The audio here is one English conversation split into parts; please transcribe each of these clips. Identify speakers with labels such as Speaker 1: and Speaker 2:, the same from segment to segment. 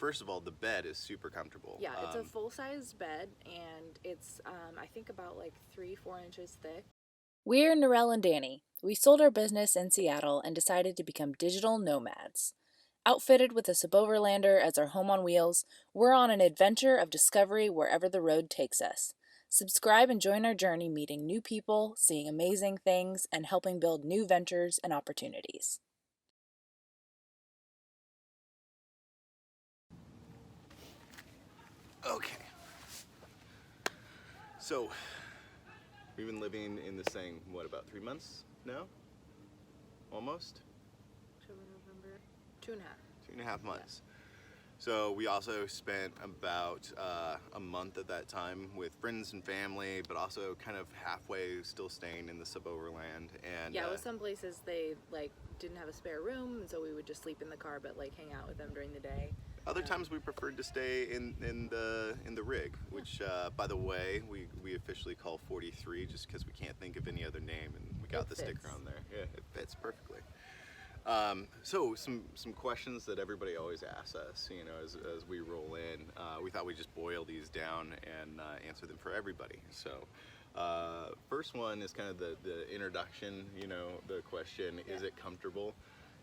Speaker 1: first of all, the bed is super comfortable.
Speaker 2: Yeah, it's a full-size bed, and it's, I think, about like 3-4 inches thick.
Speaker 3: We're Norelle and Danny. We sold our business in Seattle and decided to become digital nomads. Outfitted with a Suboverlander as our home on wheels, we're on an adventure of discovery wherever the road takes us. Subscribe and join our journey meeting new people, seeing amazing things, and helping build new ventures and opportunities.
Speaker 1: Okay. So, we've been living in this thing, what, about 3 months now? Almost?
Speaker 2: October, November, 2.5.
Speaker 1: 2.5 months. So we also spent about a month at that time with friends and family, but also kind of halfway still staying in the Suboverland. And
Speaker 2: yeah, with some places they like didn't have a spare room, and so we would just sleep in the car, but like hang out with them during the day.
Speaker 1: Other times we preferred to stay in the rig, which by the way we officially call 43 just because we can't think of any other name, and we got the sticker on there. Yeah, it fits perfectly. So some questions that everybody always asks us, you know, as we roll in. We thought we'd just boil these down and answer them for everybody. So first one is kind of the introduction, you know, the question, is it comfortable?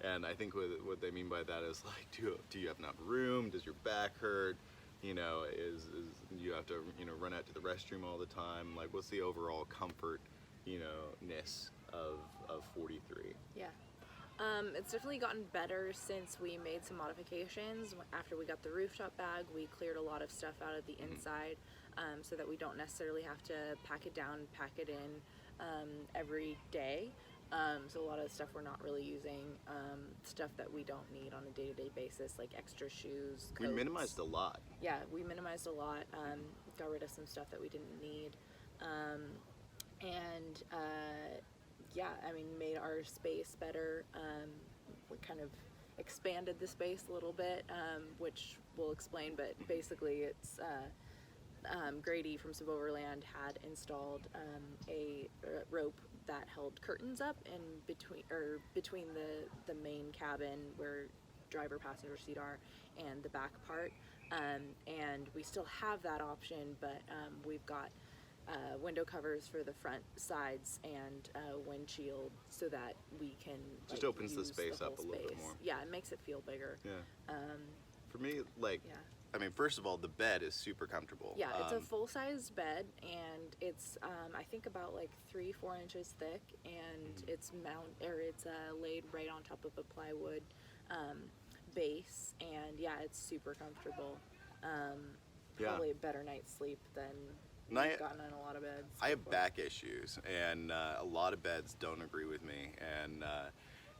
Speaker 1: And I think what they mean by that is like, do you have enough room? Does your back hurt? You know, is you have to, you know, run out to the restroom all the time? Like, what's the overall comfort, you know, ness of 43?
Speaker 2: Yeah. It's definitely gotten better since we made some modifications. After we got the rooftop bag, we cleared a lot of stuff out of the inside, so that we don't necessarily have to pack it down, pack it in every day. So a lot of the stuff we're not really using, stuff that we don't need on a day-to-day basis, like extra shoes, coats.
Speaker 1: We minimized a lot.
Speaker 2: Yeah, we minimized a lot, got rid of some stuff that we didn't need, and yeah, I mean, made our space better. We kind of expanded the space a little bit, which we'll explain, but basically it's Grady from Suboverland had installed a rope that held curtains up in between the main cabin where driver passenger seat are and the back part, and we still have that option, but we've got window covers for the front sides and windshield so that we can
Speaker 1: just
Speaker 2: like,
Speaker 1: opens the space up a little bit more.
Speaker 2: Yeah, it makes it feel bigger.
Speaker 1: Yeah. For me, like, I mean, first of all, the bed is super comfortable.
Speaker 2: Yeah, it's a full-size bed, and it's I think about like 3-4 inches thick, and it's laid right on top of a plywood base, and yeah, it's super comfortable. Probably a better night's sleep than we've gotten in a lot of beds.
Speaker 1: I have back issues, and a lot of beds don't agree with me,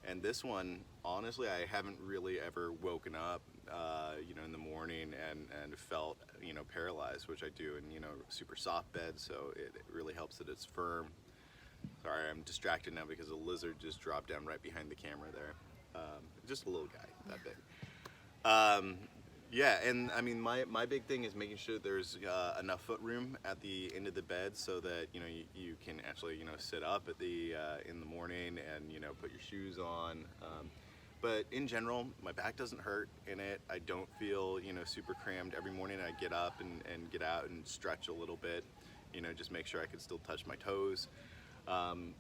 Speaker 1: and this one, honestly, I haven't really ever woken up, you know, in the morning and felt, you know, paralyzed, which I do in, you know, super soft bed, so it really helps that it's firm. Sorry, I'm distracted now because a lizard just dropped down right behind the camera there. Just a little guy, that big. Yeah, and I mean, my big thing is making sure there's enough foot room at the end of the bed so that, you know, you can actually, you know, sit up at the in the morning and, you know, put your shoes on. But in general, my back doesn't hurt in it. I don't feel, you know, super crammed every morning. I get up and get out and stretch a little bit, you know, just make sure I can still touch my toes.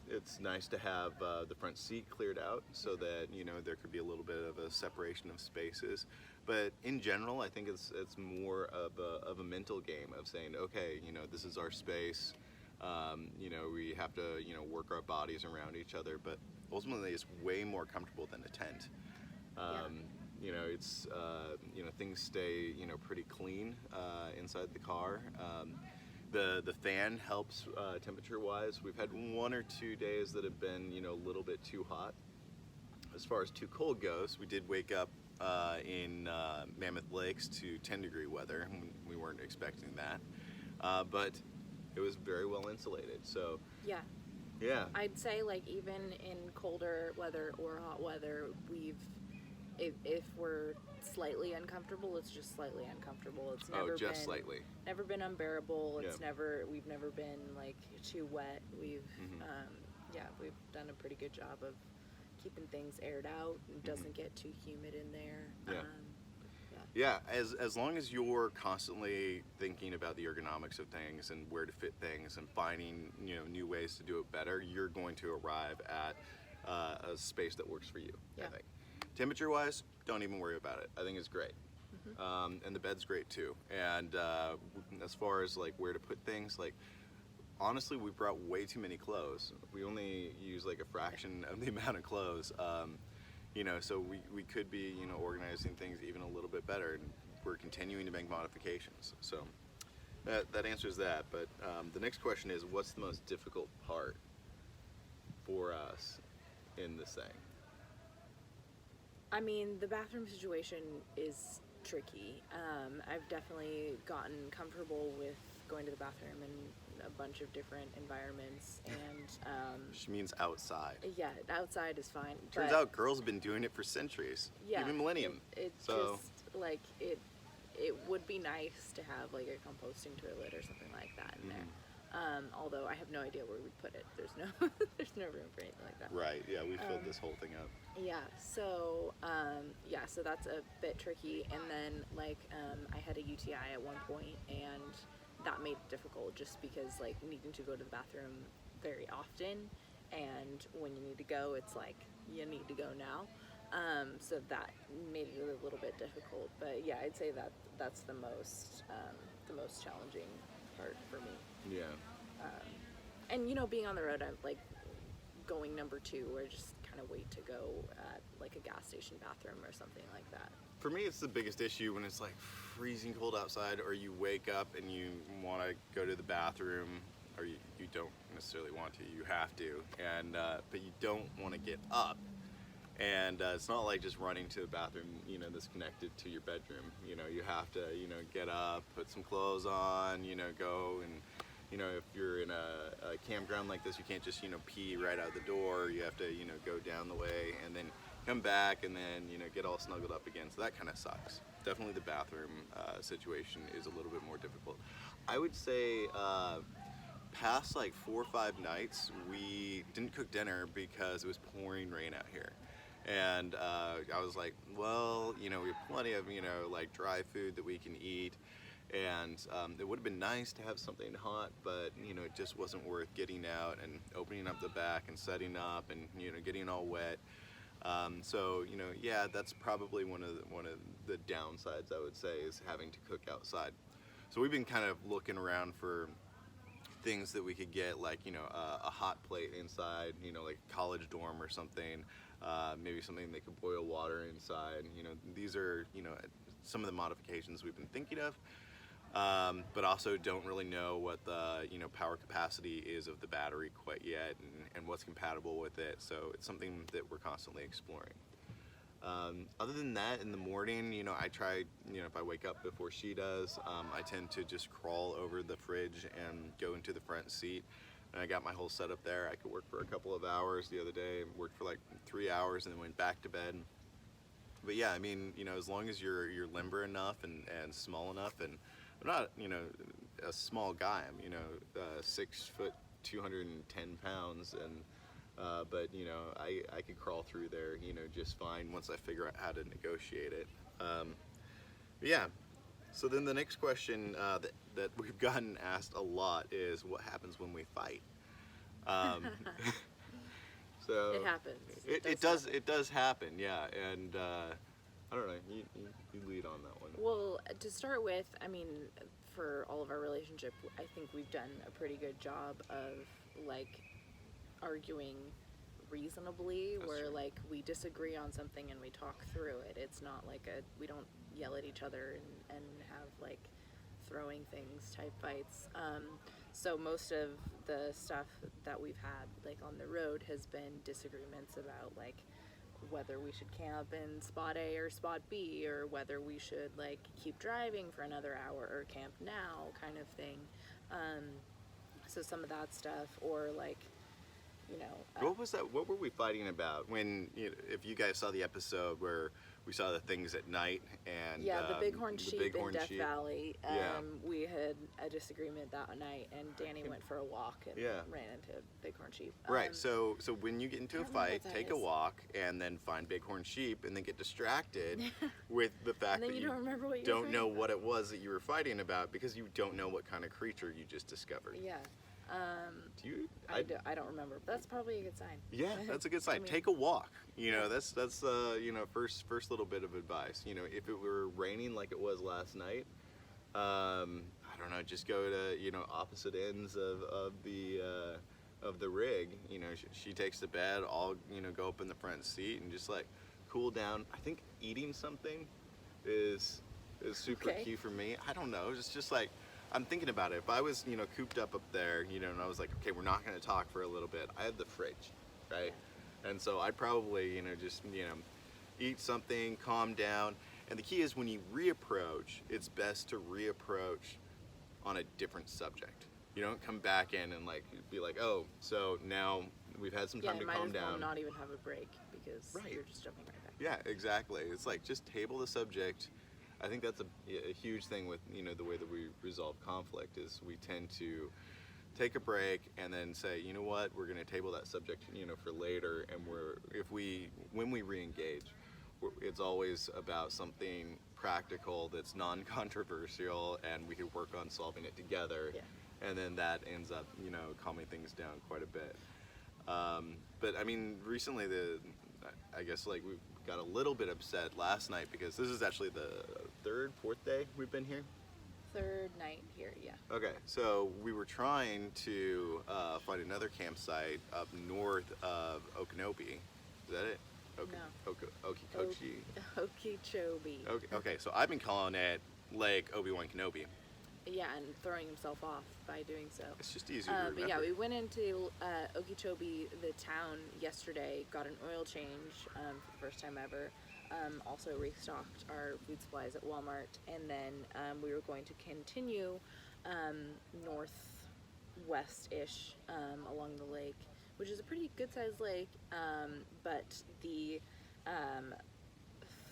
Speaker 1: It's nice to have the front seat cleared out so that, you know, there could be a little bit of a separation of spaces. But in general, I think it's more of a mental game of saying, okay, you know, this is our space. You know, we have to, you know, work our bodies around each other, but ultimately it's way more comfortable than a tent. You know, it's, you know, things stay, you know, pretty clean inside the car. The fan helps temperature-wise. We've had 1 or 2 days that have been, you know, a little bit too hot. As far as too cold goes, we did wake up in Mammoth Lakes to 10-degree weather. We weren't expecting that, but it was very well insulated. So yeah,
Speaker 2: I'd say like even in colder weather or hot weather, if we're slightly uncomfortable, it's just slightly uncomfortable. It's never
Speaker 1: slightly.
Speaker 2: Never been unbearable. It's we've never been like too wet. We've we've done a pretty good job of keeping things aired out and doesn't get too humid in there.
Speaker 1: Yeah, as long as you're constantly thinking about the ergonomics of things and where to fit things and finding new ways to do it better, you're going to arrive at a space that works for you.
Speaker 2: Yeah.
Speaker 1: I think. Temperature wise, don't even worry about it. I think it's great, and the bed's great too. And as far as like where to put things, like honestly, we brought way too many clothes. We only use like a fraction of the amount of clothes. So we could be, organizing things even a little bit better, and we're continuing to make modifications. So that answers that. But the next question is, what's the most difficult part for us in this thing?
Speaker 2: I mean, the bathroom situation is tricky. I've definitely gotten comfortable with going to the bathroom in a bunch of different environments, and
Speaker 1: She means outside.
Speaker 2: yeah, outside is fine.
Speaker 1: Turns
Speaker 2: but
Speaker 1: out girls have been doing it for centuries,
Speaker 2: yeah,
Speaker 1: even millennium.
Speaker 2: It
Speaker 1: So-
Speaker 2: just like it would be nice to have like a composting toilet or something like that in there. Although I have no idea where we'd put it. There's no there's no room for anything like that.
Speaker 1: Right, yeah, we filled this whole thing up.
Speaker 2: Yeah, so so that's a bit tricky. And then I had a UTI at one point, and that made it difficult just because like needing to go to the bathroom very often, and when you need to go, it's like you need to go now. So that made it a little bit difficult. But yeah, I'd say that's the most challenging part for me.
Speaker 1: Yeah.
Speaker 2: And being on the road, I'm like going number 2, or just kind of wait to go at like a gas station bathroom or something like that.
Speaker 1: For me, it's the biggest issue when it's like freezing cold outside, or you wake up and you want to go to the bathroom, or you don't necessarily want to, you have to, and but you don't want to get up. And it's not like just running to the bathroom, that's connected to your bedroom. You have to, get up, put some clothes on, go and, if you're in a campground like this, you can't just, pee right out the door. You have to, go down the way and then come back and then, get all snuggled up again. So that kind of sucks. Definitely the bathroom situation is a little bit more difficult. I would say past like 4 or 5 nights, we didn't cook dinner because it was pouring rain out here. And I was like, well, we have plenty of, like dry food that we can eat. And it would have been nice to have something hot, but, it just wasn't worth getting out and opening up the back and setting up and, getting all wet. So, yeah, that's probably one of the downsides, I would say, is having to cook outside. So we've been kind of looking around for things that we could get, like, a hot plate inside, like a college dorm or something. Maybe something they could boil water inside. These are, some of the modifications we've been thinking of, but also don't really know what the, power capacity is of the battery quite yet, and what's compatible with it. So it's something that we're constantly exploring. Other than that, in the morning, I try, if I wake up before she does, I tend to just crawl over the fridge and go into the front seat. And I got my whole setup there. I could work for a couple of hours the other day, worked for like 3 hours and then went back to bed. But yeah, I mean, as long as you're limber enough and small enough, and I'm not, a small guy. I'm, 6 foot, 210 pounds, and but I could crawl through there, just fine once I figure out how to negotiate it. But yeah. So then the next question that we've gotten asked a lot is, what happens when we fight? So
Speaker 2: It happens.
Speaker 1: It does happen, yeah. And I don't know. You lead on that one.
Speaker 2: Well, to start with, I mean, for all of our relationship, I think we've done a pretty good job of like arguing reasonably,
Speaker 1: That's
Speaker 2: where
Speaker 1: true.
Speaker 2: like we disagree on something and we talk through it. It's not like we don't yell at each other and have like throwing things type fights. So most of the stuff that we've had like on the road has been disagreements about like whether we should camp in spot A or spot B, or whether we should like keep driving for another hour or camp now kind of thing. So some of that stuff, or like,
Speaker 1: What was that? What were we fighting about when, if you guys saw the episode where we saw the things at night, and
Speaker 2: Yeah, the bighorn sheep
Speaker 1: bighorn
Speaker 2: in Death
Speaker 1: sheep.
Speaker 2: Valley.
Speaker 1: Yeah.
Speaker 2: We had a disagreement that night, and Danny went for a walk and
Speaker 1: Yeah.
Speaker 2: ran into bighorn sheep.
Speaker 1: Right. So when you get into a
Speaker 2: I don't remember
Speaker 1: fight,
Speaker 2: what that
Speaker 1: take a
Speaker 2: is.
Speaker 1: walk and then find bighorn sheep, and then get distracted with the fact
Speaker 2: And then
Speaker 1: that
Speaker 2: you don't remember what you
Speaker 1: don't
Speaker 2: were
Speaker 1: know
Speaker 2: fighting
Speaker 1: what it was that you were fighting about because you don't know what kind of creature you just discovered.
Speaker 2: Yeah.
Speaker 1: Do you?
Speaker 2: I don't remember. That's probably a good sign.
Speaker 1: Yeah, that's a good sign.
Speaker 2: mean-
Speaker 1: Take a walk. You know, that's you know, first little bit of advice. You know, if it were raining like it was last night, I don't know, just go to, you know, opposite ends of the rig. You know, she takes the bed. I'll, you know, go up in the front seat and just like cool down. I think eating something is super
Speaker 2: Okay.
Speaker 1: key for me. I don't know. It's just like, I'm thinking about it. If I was, you know, cooped up there, you know, and I was like, okay, we're not going to talk for a little bit. I have the fridge, right? And so I'd probably, you know, just, you know, eat something, calm down. And the key is when you reapproach, it's best to reapproach on a different subject. You don't come back in and like be like, oh, so now we've had some
Speaker 2: Yeah,
Speaker 1: time to
Speaker 2: might
Speaker 1: calm
Speaker 2: as well
Speaker 1: down.
Speaker 2: not even have a break because
Speaker 1: Right.
Speaker 2: you're just jumping right back.
Speaker 1: Yeah, exactly. It's like just table the subject. I think that's a huge thing with, you know, the way that we resolve conflict is we tend to take a break and then say, you know what, we're going to table that subject, you know, for later. And when we re-engage, it's always about something practical that's non-controversial, and we can work on solving it together.
Speaker 2: Yeah.
Speaker 1: And then that ends up, you know, calming things down quite a bit. But I mean, recently I guess like we got a little bit upset last night because this is actually the fourth day we've been here.
Speaker 2: Third night here, yeah.
Speaker 1: Okay, so we were trying to find another campsite up north of Okanobe. Is that it? Okikochi.
Speaker 2: Okeechobee.
Speaker 1: Okay, so I've been calling it Lake Obi-Wan Kenobi.
Speaker 2: Yeah, and throwing himself off by doing so.
Speaker 1: It's just easier to remember.
Speaker 2: But yeah, we went into Okeechobee, the town, yesterday, got an oil change for the first time ever. Also restocked our food supplies at Walmart, and then we were going to continue northwest-ish along the lake, which is a pretty good-sized lake, but the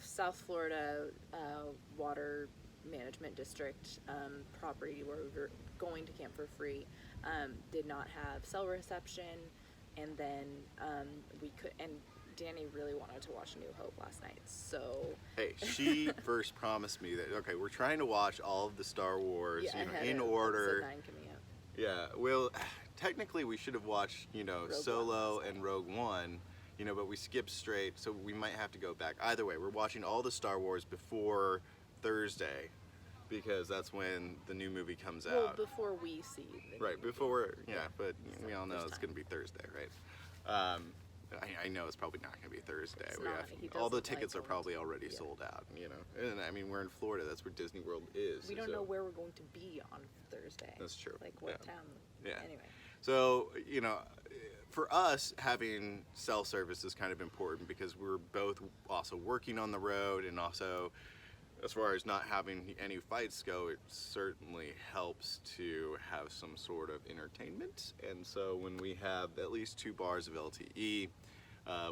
Speaker 2: South Florida Water Management District property where we were going to camp for free did not have cell reception, and then and Danny really wanted to watch New Hope last night, so
Speaker 1: Hey, she first promised me that, okay, we're trying to watch all of the Star Wars,
Speaker 2: yeah,
Speaker 1: you know,
Speaker 2: ahead
Speaker 1: in
Speaker 2: of
Speaker 1: order.
Speaker 2: Episode 9 coming out.
Speaker 1: Yeah, well, technically we should have watched, you know,
Speaker 2: Rogue One
Speaker 1: Solo
Speaker 2: last
Speaker 1: and
Speaker 2: night.
Speaker 1: Rogue One, you know, but we skipped straight, so we might have to go back. Either way, we're watching all the Star Wars before Thursday, because that's when the new movie comes
Speaker 2: Well,
Speaker 1: out.
Speaker 2: before we see the
Speaker 1: Right,
Speaker 2: new
Speaker 1: before,
Speaker 2: movie.
Speaker 1: yeah, but
Speaker 2: So
Speaker 1: we all know
Speaker 2: there's
Speaker 1: it's
Speaker 2: time.
Speaker 1: going to be Thursday, right? I know it's probably not going to be Thursday.
Speaker 2: It's
Speaker 1: We
Speaker 2: not.
Speaker 1: have,
Speaker 2: He
Speaker 1: all the
Speaker 2: doesn't
Speaker 1: tickets
Speaker 2: like
Speaker 1: are
Speaker 2: them
Speaker 1: probably
Speaker 2: to-
Speaker 1: already
Speaker 2: yeah.
Speaker 1: sold out, you know. And I mean, we're in Florida. That's where Disney World is.
Speaker 2: We don't
Speaker 1: so-
Speaker 2: know where we're going to be on Thursday.
Speaker 1: That's true.
Speaker 2: Like what
Speaker 1: Yeah.
Speaker 2: town.
Speaker 1: Yeah.
Speaker 2: Anyway.
Speaker 1: So, you know, for us, having cell service is kind of important because we're both also working on the road, and also, as far as not having any fights go, it certainly helps to have some sort of entertainment. And so when we have at least 2 bars of LTE,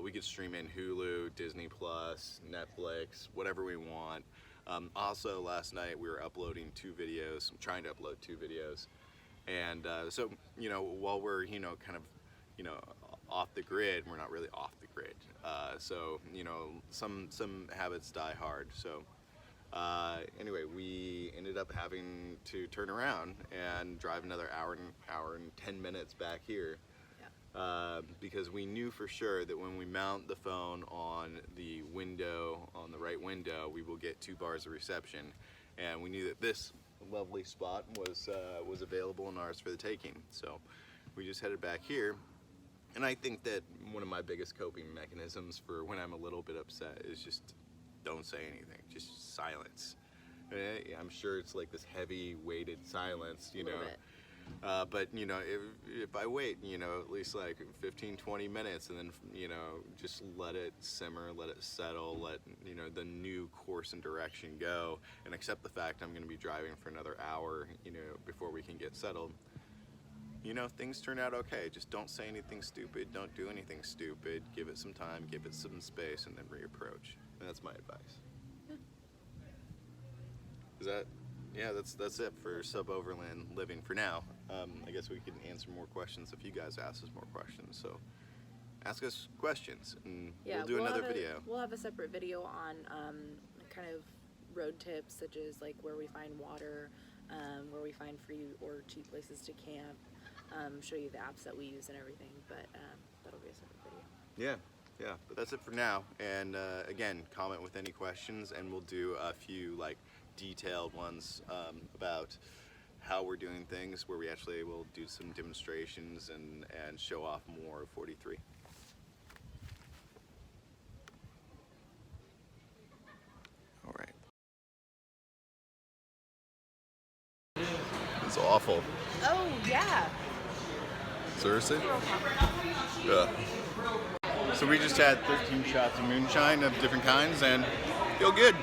Speaker 1: we could stream in Hulu, Disney Plus, Netflix, whatever we want. Also, last night we were uploading 2 videos, trying to upload 2 videos. And so, you know, while we're, you know, kind of, you know, off the grid, we're not really off the grid. So, you know, some habits die hard. So, anyway, we ended up having to turn around and drive another hour and 10 minutes back here. Because we knew for sure that when we mount the phone on the window, on the right window, we will get 2 bars of reception. And we knew that this lovely spot was available and ours for the taking. So we just headed back here. And I think that one of my biggest coping mechanisms for when I'm a little bit upset is just don't say anything, just silence. I'm sure it's like this heavy weighted silence, you know.
Speaker 2: Little bit.
Speaker 1: But, you know, if I wait, you know, at least like 15, 20 minutes and then, you know, just let it simmer, let it settle, let, you know, the new course and direction go, and accept the fact I'm going to be driving for another hour, you know, before we can get settled, you know, things turn out okay. Just don't say anything stupid, don't do anything stupid, give it some time, give it some space, and then reapproach. That's my advice. Is that? Yeah, that's it for Suboverland living for now. I guess we can answer more questions if you guys ask us more questions. So ask us questions, and
Speaker 2: Yeah,
Speaker 1: we'll do another
Speaker 2: have
Speaker 1: video.
Speaker 2: We'll have a separate video on kind of road tips, such as like where we find water, where we find free or cheap places to camp, show you the apps that we use and everything, but that'll be a separate video.
Speaker 1: Yeah, but that's it for now. And again, comment with any questions, and we'll do a few like detailed ones about how we're doing things, where we actually will do some demonstrations and show off more of 43. All right. It's awful.
Speaker 2: Oh yeah.
Speaker 1: Seriously? Yeah. So we just had 13 shots of moonshine of different kinds and feel good.